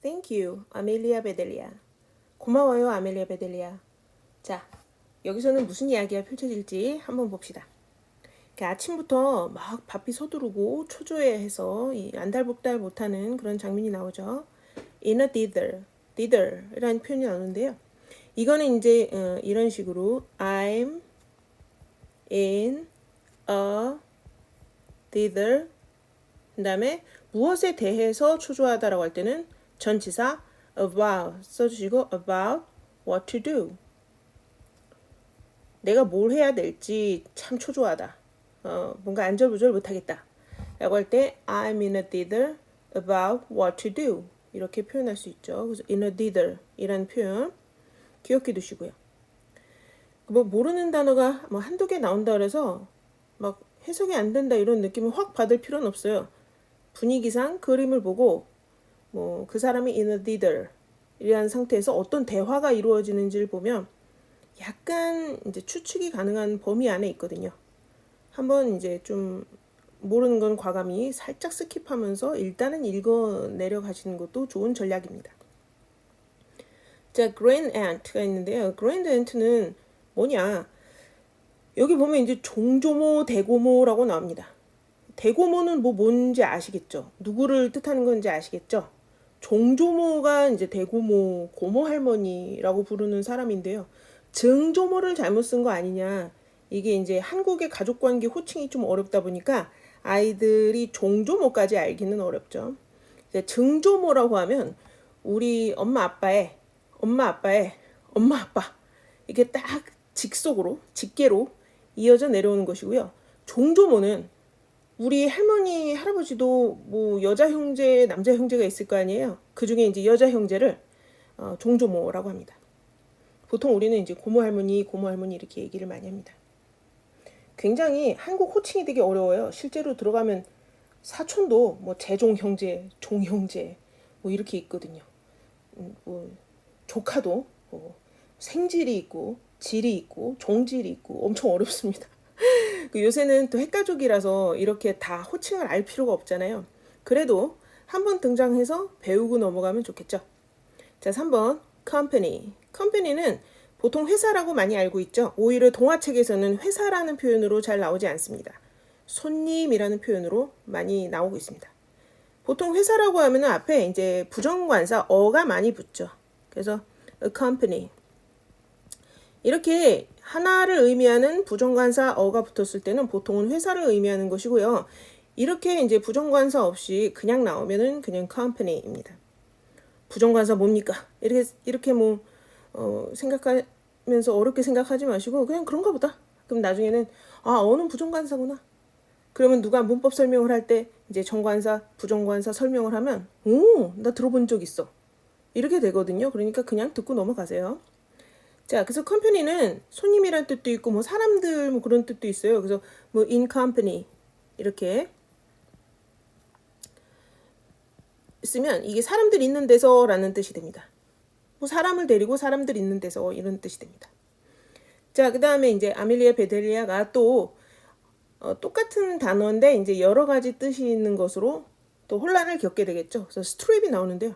Thank you, 아멜리아 베델리아. 고마워요, 아멜리아 베델리아. 자, 여기서는 무슨 이야기가 펼쳐질지 한번 봅시다. 아침부터 막 바삐 서두르고 초조해해서 안달복달 못하는 그런 장면이 나오죠. In a dither이라는 표현이 나오는데요. 이거는 이제 이런 식으로 I'm in a dither. 그다음에 무엇에 대해서 초조하다라고 할 때는 전치사 about 써주시고 about what to do. 내가 뭘 해야 될지 참 초조하다. 뭔가 안절부절 못하겠다. 라고 할 때 I'm in a dither about what to do. 이렇게 표현할 수 있죠. 그래서 in a dither 이라는 표현 기억해 두시고요. 뭐 모르는 단어가 뭐 한두 개 나온다 그래서 막 해석이 안 된다 이런 느낌을 확 받을 필요는 없어요. 분위기상 그림을 보고 뭐 그 사람이 in a dither 이라는 상태에서 어떤 대화가 이루어지는지를 보면 약간 이제 추측이 가능한 범위 안에 있거든요. 한번 이제 좀 모르는 건 과감히 살짝 스킵하면서 일단은 읽어 내려가시는 것도 좋은 전략입니다. 자, grand aunt가 있는데요. grand aunt는 뭐냐? 여기 보면 이제 종조모, 대고모라고 나옵니다. 대고모는 뭐 뭔지 아시겠죠? 누구를 뜻하는 건지 아시겠죠? 종조모가 이제 대고모, 고모 할머니라고 부르는 사람인데요. 증조모를 잘못 쓴 거 아니냐. 이게 이제 한국의 가족관계 호칭이 좀 어렵다 보니까 아이들이 종조모까지 알기는 어렵죠. 증조모라고 하면 우리 엄마 아빠의 엄마 아빠 이게 딱 직속으로 직계로 이어져 내려오는 것이고요. 종조모는 우리 할머니, 할아버지도 뭐 여자 형제, 남자 형제가 있을 거 아니에요. 그 중에 이제 여자 형제를 종조모라고 합니다. 보통 우리는 이제 고모 할머니 이렇게 얘기를 많이 합니다. 굉장히 한국 호칭이 되게 어려워요. 실제로 들어가면 사촌도 뭐 재종 형제, 종 형제 뭐 이렇게 있거든요. 뭐 조카도 뭐 생질이 있고 질이 있고 종질이 있고 엄청 어렵습니다. 요새는 또 핵가족이라서 이렇게 다 호칭을 알 필요가 없잖아요. 그래도 한번 등장해서 배우고 넘어가면 좋겠죠. 자, 3번 company. company는 보통 회사라고 많이 알고 있죠. 오히려 동화책에서는 회사라는 표현으로 잘 나오지 않습니다. 손님이라는 표현으로 많이 나오고 있습니다. 보통 회사라고 하면 앞에 이제 부정관사 어가 많이 붙죠. 그래서 a company. 이렇게 하나를 의미하는 부정관사 어가 붙었을 때는 보통은 회사를 의미하는 것이고요. 이렇게 이제 부정관사 없이 그냥 나오면은 그냥 company입니다. 부정관사 뭡니까? 이렇게 뭐 생각하면서 어렵게 생각하지 마시고 그냥 그런가 보다. 그럼 나중에는 어는 부정관사구나. 그러면 누가 문법 설명을 할 때 이제 정관사, 부정관사 설명을 하면 나 들어본 적 있어. 이렇게 되거든요. 그러니까 그냥 듣고 넘어가세요. 자, 그래서 컴퍼니는 손님이란 뜻도 있고 뭐 사람들 뭐 그런 뜻도 있어요. 그래서 뭐 in company 이렇게 쓰면 이게 사람들 있는 데서라는 뜻이 됩니다. 뭐 사람을 데리고 사람들 있는 데서 이런 뜻이 됩니다. 자, 그다음에 이제 아멜리아 베델리아가 또 똑같은 단어인데 이제 여러 가지 뜻이 있는 것으로 또 혼란을 겪게 되겠죠. 그래서 스트랩이 나오는데요.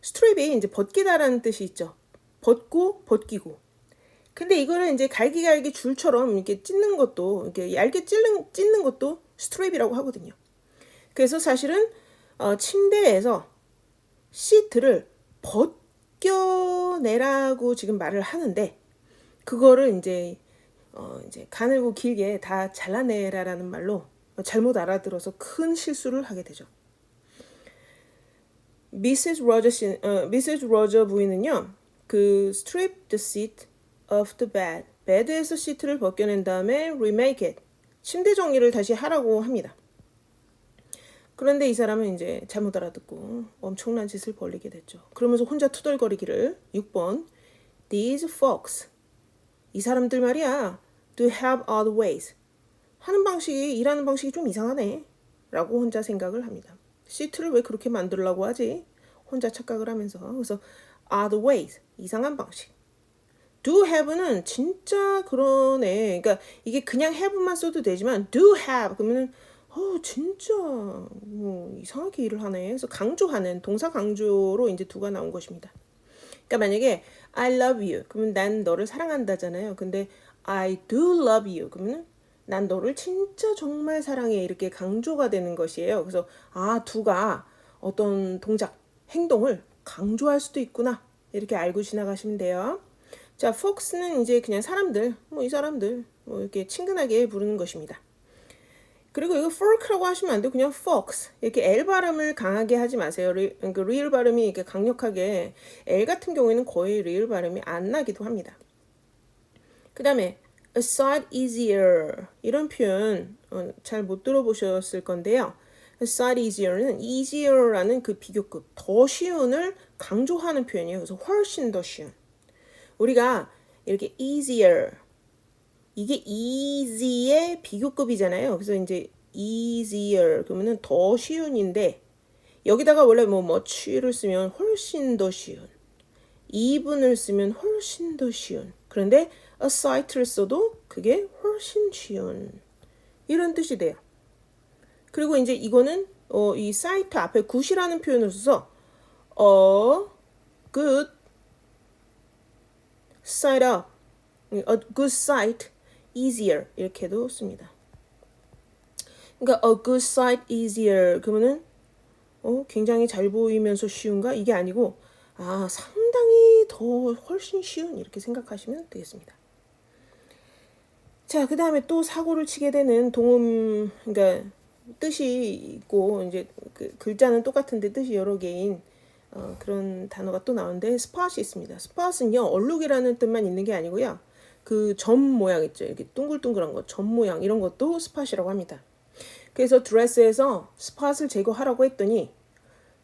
스트랩이 이제 벗기다라는 뜻이 있죠. 벗고 벗기고. 근데 이거를 이제 갈기갈기 줄처럼 이렇게 찢는 것도 이렇게 얇게 찢는 것도 스트랩이라고 하거든요. 그래서 사실은 침대에서 시트를 벗겨내라고 지금 말을 하는데 그거를 이제 가늘고 길게 다 잘라내라라는 말로 잘못 알아들어서 큰 실수를 하게 되죠. 미세스 로저 부인은요. 그 strip the seat of the bed. 베드에서 시트를 벗겨낸 다음에 remake it. 침대 정리를 다시 하라고 합니다. 그런데 이 사람은 이제 잘못 알아듣고 엄청난 짓을 벌리게 됐죠. 그러면서 혼자 투덜거리기를 6번 These folks. 이 사람들 말이야. Do have odd ways. 일하는 방식이 좀 이상하네. 라고 혼자 생각을 합니다. 시트를 왜 그렇게 만들려고 하지? 혼자 착각을 하면서. 그래서 odd ways. 이상한 방식. do have는 진짜 그러네. 그러니까 이게 그냥 have만 써도 되지만 do have 그러면은 진짜 이상하게 일을 하네. 그래서 강조하는 동사 강조로 이제 두가 나온 것입니다. 그러니까 만약에 I love you 그러면 난 너를 사랑한다잖아요. 근데 I do love you 그러면 난 너를 진짜 정말 사랑해 이렇게 강조가 되는 것이에요. 그래서 두가 어떤 동작, 행동을 강조할 수도 있구나 이렇게 알고 지나가시면 돼요. 자, folks는 이제 그냥 사람들, 이 사람들 이렇게 친근하게 부르는 것입니다. 그리고 이거 folk라고 하시면 안 돼요. 그냥 folks. 이렇게 L 발음을 강하게 하지 마세요. 그러니까 real 발음이 이렇게 강력하게 L 같은 경우에는 거의 real 발음이 안 나기도 합니다. 그 다음에 a sight easier 이런 표현 잘 못 들어보셨을 건데요. a sight easier는 easier라는 그 비교급 더 쉬운을 강조하는 표현이에요. 그래서 훨씬 더 쉬운. 우리가 이렇게 easier 이게 easy의 비교급이잖아요. 그래서 이제 easier 그러면은 더 쉬운인데 여기다가 원래 much를 쓰면 훨씬 더 쉬운, even을 쓰면 훨씬 더 쉬운. 그런데 a sight를 써도 그게 훨씬 쉬운 이런 뜻이 돼요. 그리고 이제 이거는 이 sight 앞에 good이라는 표현을 써서 a good sight up, a good sight easier 이렇게도 씁니다. 그러니까 a good sight easier 그러면은 굉장히 잘 보이면서 쉬운가 이게 아니고 상당히 더 훨씬 쉬운 이렇게 생각하시면 되겠습니다. 자, 그 다음에 또 사고를 치게 되는 동음 그러니까 뜻이 있고 이제 그 글자는 똑같은데 뜻이 여러 개인 그런 단어가 또 나오는데 spot이 있습니다. spot은요 얼룩이라는 뜻만 있는 게 아니고요. 그 점 모양 있죠. 이렇게 둥글둥글한 거, 점 모양 이런 것도 spot이라고 합니다. 그래서 드레스에서 spot을 제거하라고 했더니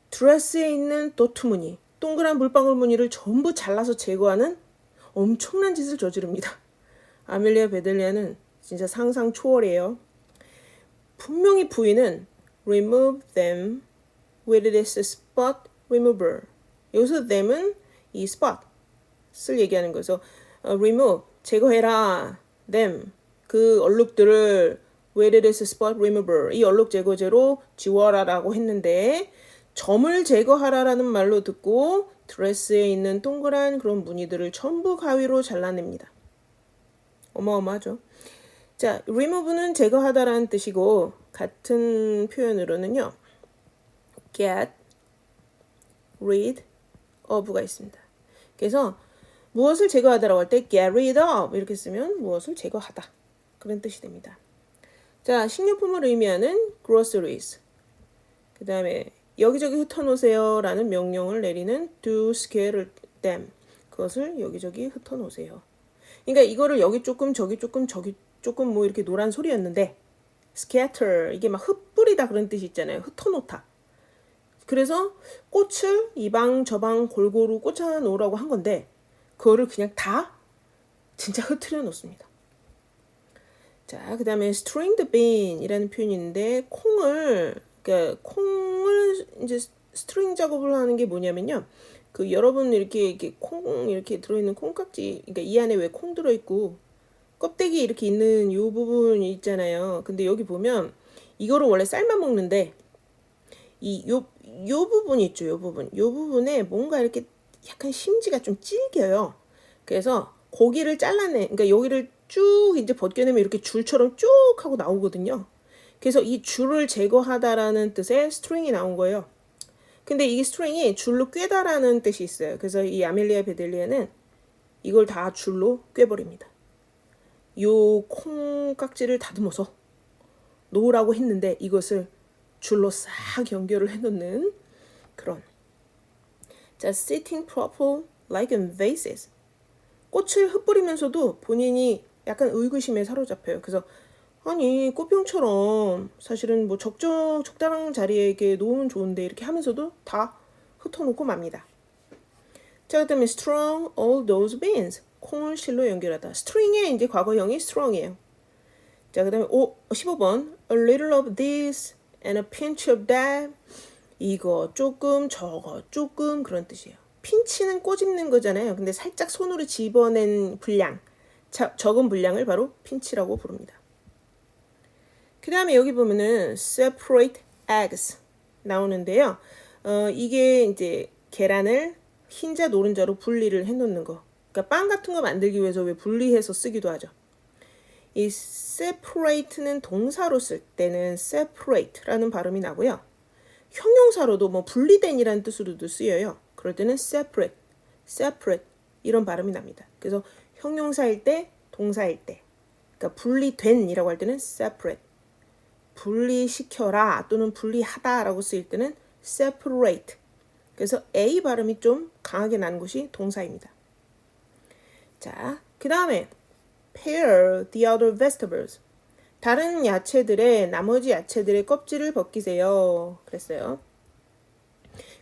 드레스에 있는 도트 무늬, 동그란 물방울 무늬를 전부 잘라서 제거하는 엄청난 짓을 저지릅니다. 아멜리아 베델리아는 진짜 상상 초월이에요. 분명히 부인은 remove them with this spot remover. 여기서 them은 이 spot을 얘기하는 거죠. remove 제거해라. them 그 얼룩들을 with this spot remover 이 얼룩 제거제로 지워라라고 했는데 점을 제거하라라는 말로 듣고 드레스에 있는 동그란 그런 무늬들을 전부 가위로 잘라냅니다. 어마어마하죠. 자, remove는 제거하다라는 뜻이고 같은 표현으로는요. get rid of가 있습니다. 그래서 무엇을 제거하다라고 할 때 get rid of 이렇게 쓰면 무엇을 제거하다 그런 뜻이 됩니다. 자, 식료품을 의미하는 groceries 그 다음에 여기저기 흩어놓으세요 라는 명령을 내리는 do scatter them 그것을 여기저기 흩어놓으세요. 그러니까 이거를 여기 조금 저기 조금 저기 조금 이렇게 노란 소리였는데 scatter 이게 막 흩뿌리다 그런 뜻이 있잖아요. 흩어놓다. 그래서 꽃을 이방 저방 골고루 꽂아 놓으라고 한 건데 그거를 그냥 다 진짜 흩트려 놓습니다. 자, 그 다음에 stringed bean 이라는 표현이 있는데 콩을 이제 스트링 작업을 하는 게 뭐냐면요. 그 여러분 이렇게 콩 이렇게 들어있는 콩깍지 그러니까 이 안에 왜 콩 들어있고 껍데기 이렇게 있는 요 부분이 있잖아요. 근데 여기 보면 이거를 원래 삶아 먹는데 요 부분이 있죠. 요 부분에 뭔가 이렇게 약간 심지가 좀 질겨요. 그래서 고기를 잘라내 그러니까 여기를 쭉 이제 벗겨내면 이렇게 줄처럼 쭉 하고 나오거든요. 그래서 이 줄을 제거하다라는 뜻의 스트링이 나온 거예요. 근데 이 스트링이 줄로 꿰다라는 뜻이 있어요. 그래서 이 아멜리아 베델리아는 이걸 다 줄로 꿰버립니다. 요 콩깍지를 다듬어서 놓으라고 했는데 이것을 줄로 싹 연결을 해놓는 그런. 자, sitting proper like in vases. 꽃을 흩뿌리면서도 본인이 약간 의구심에 사로잡혀요. 그래서 아니 꽃병처럼 사실은 뭐 적당한 자리에 이렇게 놓으면 좋은데 이렇게 하면서도 다 흩어놓고 맙니다. 자, 그다음에 strong all those beans 콩을 실로 연결하다. string의 이제 과거형이 strong이에요. 자, 그다음에 15번 a little of this and a pinch of that 이거 조금 저거 조금 그런 뜻이에요. pinch는 꼬집는 거잖아요. 근데 살짝 손으로 집어낸 분량 적은 분량을 바로 pinch라고 부릅니다. 그 다음에 여기 보면은 separate eggs 나오는데요. 이게 이제 계란을 흰자 노른자로 분리를 해놓는 거. 그러니까 빵 같은 거 만들기 위해서 왜 분리해서 쓰기도 하죠. 이 separate는 동사로 쓸 때는 separate라는 발음이 나고요. 형용사로도 뭐 분리된이라는 뜻으로도 쓰여요. 그럴 때는 separate, separate 이런 발음이 납니다. 그래서 형용사일 때, 동사일 때, 그러니까 분리된이라고 할 때는 separate, 분리시켜라 또는 분리하다라고 쓰일 때는 separate. 그래서 A 발음이 좀 강하게 나는 것이 동사입니다. 자, 그 다음에 pare the other vegetables. 다른 야채들의 나머지 야채들의 껍질을 벗기세요. 그랬어요.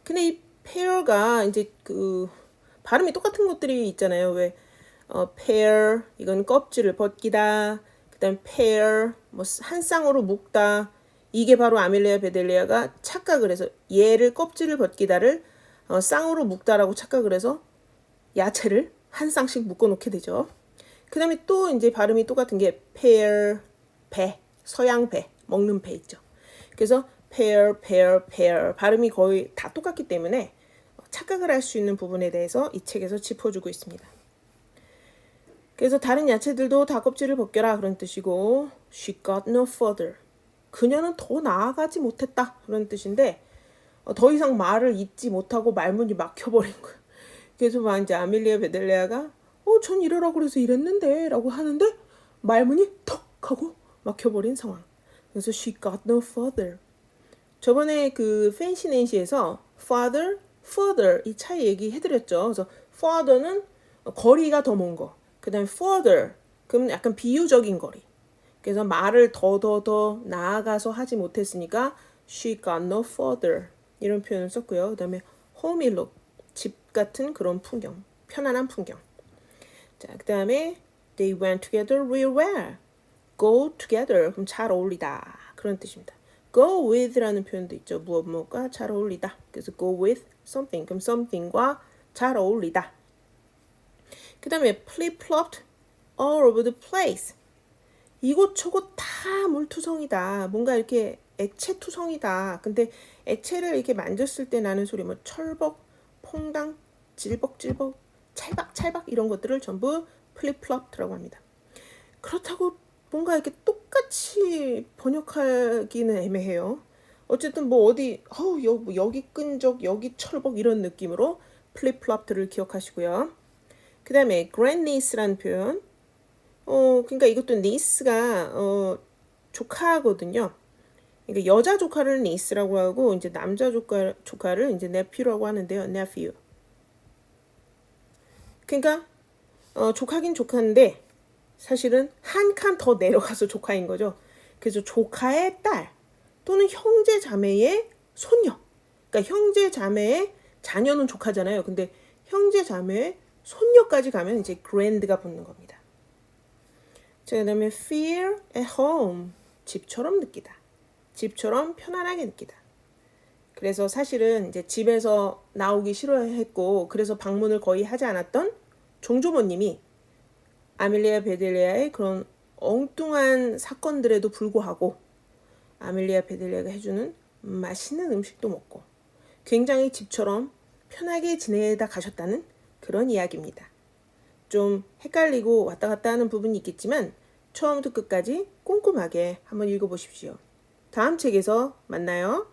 근데 이 pare가 이제 그 발음이 똑같은 것들이 있잖아요. 왜 pare 이건 껍질을 벗기다. 그다음 pare 뭐 한 쌍으로 묶다. 이게 바로 아밀리아 베델리아가 착각을 해서 얘를 껍질을 벗기다를 쌍으로 묶다라고 착각을 해서 야채를 한 쌍씩 묶어 놓게 되죠. 그다음에 또 이제 발음이 똑같은 게 pear 배, 서양 배, 먹는 배 있죠. 그래서 pear, pear, pear 발음이 거의 다 똑같기 때문에 착각을 할 수 있는 부분에 대해서 이 책에서 짚어주고 있습니다. 그래서 다른 야채들도 다 껍질을 벗겨라 그런 뜻이고 she got no further. 그녀는 더 나아가지 못했다 그런 뜻인데 더 이상 말을 잇지 못하고 말문이 막혀버린 거예요. 그래서 막 이제 아밀리아 베델레아가 전 이러라고 그래서 이랬는데 라고 하는데 말문이 턱 하고 막혀버린 상황. 그래서 she got no further. 저번에 그 팬시 낸시에서 father, further 이 차이 얘기해드렸죠. 그래서 further는 거리가 더 먼 거. 그 다음에 further 그럼 약간 비유적인 거리. 그래서 말을 더 나아가서 하지 못했으니까 she got no further 이런 표현을 썼고요. 그 다음에 homey look 집 같은 그런 풍경, 편안한 풍경. 자, 그 다음에 they went together real well. go together 그럼 잘 어울리다 그런 뜻입니다. go with라는 표현도 있죠. 무엇과 잘 어울리다. 그래서 go with something 그럼 something과 잘 어울리다. 그 다음에 flip-flopped all over the place. 이곳저곳 다 물투성이다. 뭔가 이렇게 액체투성이다. 근데 액체를 이렇게 만졌을 때 나는 소리 뭐 철벅, 퐁당, 찔벅찔벅, 찰박찰박 이런 것들을 전부 flip-flopped라고 합니다. 그렇다고 뭔가 이렇게 똑같이 번역하기는 애매해요. 어쨌든 뭐 어디 여기 끈적 여기 철벅 이런 느낌으로 flip-flopped를 기억하시고요. 그 다음에 grandniece라는 표현. 그러니까 이것도 niece가 조카거든요. 그러니까 여자 조카를 niece라고 하고 이제 남자 조카를 이제 nephew라고 하는데요. nephew. 그러니까 조카긴 조카인데 사실은 한 칸 더 내려가서 조카인 거죠. 그래서 조카의 딸 또는 형제 자매의 손녀. 그러니까 형제 자매의 자녀는 조카잖아요. 근데 형제 자매의 손녀까지 가면 이제 grand가 붙는 겁니다. 자, 그다음에 feel at home. 집처럼 느끼다. 집처럼 편안하게 느끼다. 그래서 사실은 이제 집에서 나오기 싫어했고 그래서 방문을 거의 하지 않았던 종조모님이 아밀리아 베델리아의 그런 엉뚱한 사건들에도 불구하고 아밀리아 베델리아가 해주는 맛있는 음식도 먹고 굉장히 집처럼 편하게 지내다 가셨다는 그런 이야기입니다. 좀 헷갈리고 왔다 갔다 하는 부분이 있겠지만 처음부터 끝까지 꼼꼼하게 한번 읽어보십시오. 다음 책에서 만나요.